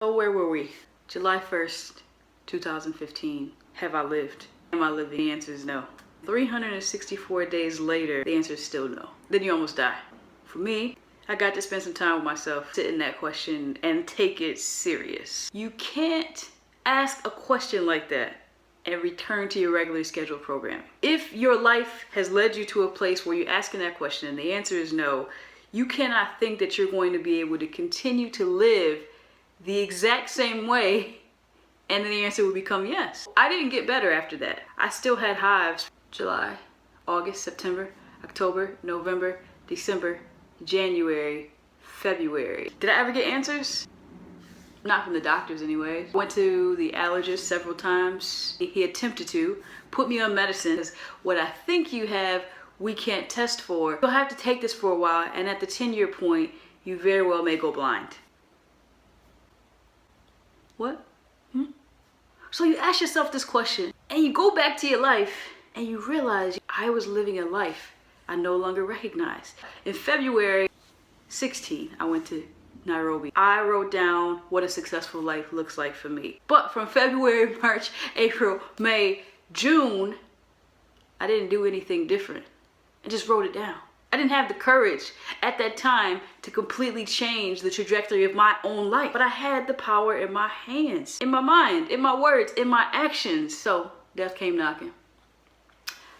So where were we? July 1st, 2015. Have I lived? Am I living? The answer is no. 364 days later, the answer is still no. Then you almost die. For me, I got to spend some time with myself, sit in that question and take it serious. You can't ask a question like that and return to your regularly scheduled programming. If your life has led you to a place where you're asking that question and the answer is no, you cannot think that you're going to be able to continue to live the exact same way and then the answer will become yes. I didn't get better after that. I still had hives. July, August, September, October, November, December, January, February. Did I ever get answers? Not from the doctors anyway. Went to the allergist several times. He attempted to put me on medicine. What I think you have, we can't test for. You'll have to take this for a while, and at the 10-year point, you very well may go blind. What? So you ask yourself this question, and you go back to your life, and you realize I was living a life I no longer recognized. In February 16, I went to Nairobi. I wrote down what a successful life looks like for me. But from February, March, April, May, June, I didn't do anything different. I just wrote it down. I didn't have the courage at that time to completely change the trajectory of my own life. But I had the power in my hands, in my mind, in my words, in my actions. So death came knocking.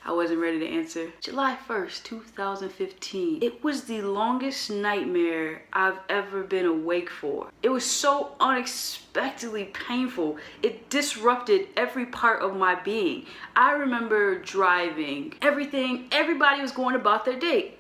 I wasn't ready to answer. July 1st, 2015. It was the longest nightmare I've ever been awake for. It was so unexpectedly painful. It disrupted every part of my being. I remember driving. Everybody was going about their day.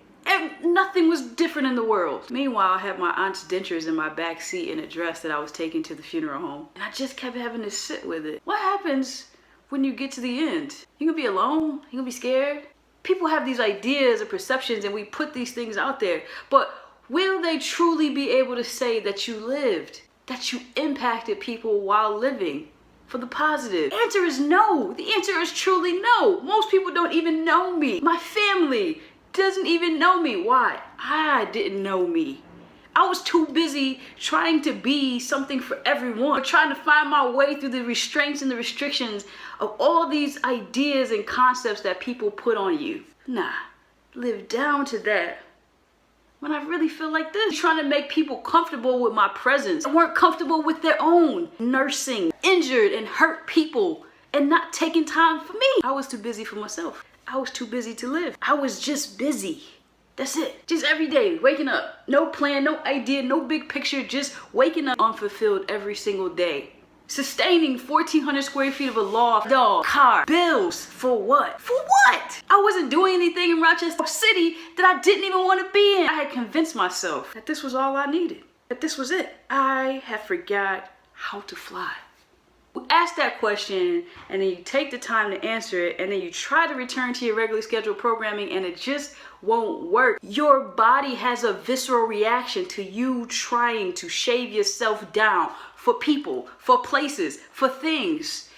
Nothing was different in the world. Meanwhile, I had my aunt's dentures in my back seat in a dress that I was taking to the funeral home. And I just kept having to sit with it. What happens when you get to the end? You gonna be alone? You gonna be scared? People have these ideas or perceptions and we put these things out there, but will they truly be able to say that you lived, that you impacted people while living for the positive? The answer is no. The answer is truly no. Most people don't even know me. My family doesn't even know me. Why? I didn't know me. I was too busy trying to be something for everyone, trying to find my way through the restraints and the restrictions of all these ideas and concepts that people put on you. Nah, live down to that when I really feel like this. Trying to make people comfortable with my presence. They weren't comfortable with their own. Nursing injured and hurt people and not taking time for me. I was too busy for myself. I was too busy to live. I was just busy. That's it. Just every day, waking up. No plan, no idea, no big picture, just waking up unfulfilled every single day. Sustaining 1,400 square feet of a loft, dog, car, bills. For what? For what? I wasn't doing anything in Rochester City that I didn't even want to be in. I had convinced myself that this was all I needed, that this was it. I had forgot how to fly. You ask that question and then you take the time to answer it and then you try to return to your regularly scheduled programming and it just won't work. Your body has a visceral reaction to you trying to shave yourself down for people, for places, for things.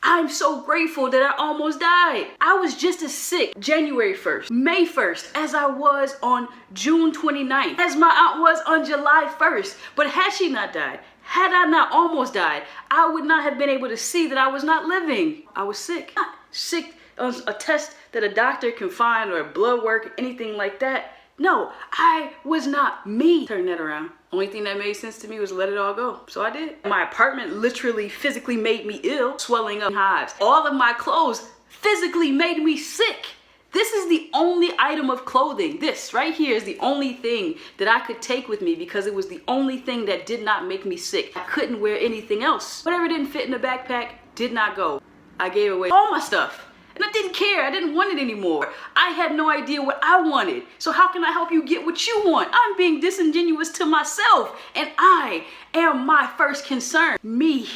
I'm so grateful that I almost died. I was just as sick January 1st, May 1st, as I was on June 29th, as my aunt was on July 1st. But had she not died, had I not almost died, I would not have been able to see that I was not living. I was sick. Not sick on a test that a doctor can find or blood work, anything like that. No, I was not me. Turn that around. Only thing that made sense to me was let it all go. So I did. My apartment literally physically made me ill, swelling up hives. All of my clothes physically made me sick. This is the only item of clothing. This right here is the only thing that I could take with me because it was the only thing that did not make me sick. I couldn't wear anything else. Whatever didn't fit in the backpack did not go. I gave away all my stuff. And I didn't care. I didn't want it anymore. I had no idea what I wanted. So how can I help you get what you want? I'm being disingenuous to myself. And I am my first concern. Me.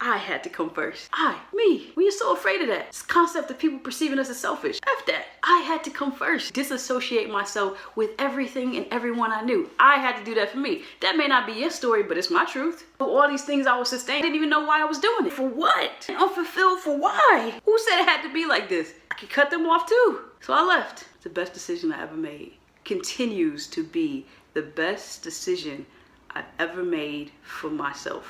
I had to come first. Me. We are so afraid of that. This concept of people perceiving us as selfish. F that. I had to come first. Disassociate myself with everything and everyone I knew. I had to do that for me. That may not be your story, but it's my truth. All these things I was sustaining, I didn't even know why I was doing it. For what? Unfulfilled for why? Who said it had to be like this? I could cut them off too. So I left. It's the best decision I ever made. Continues to be the best decision I've ever made for myself.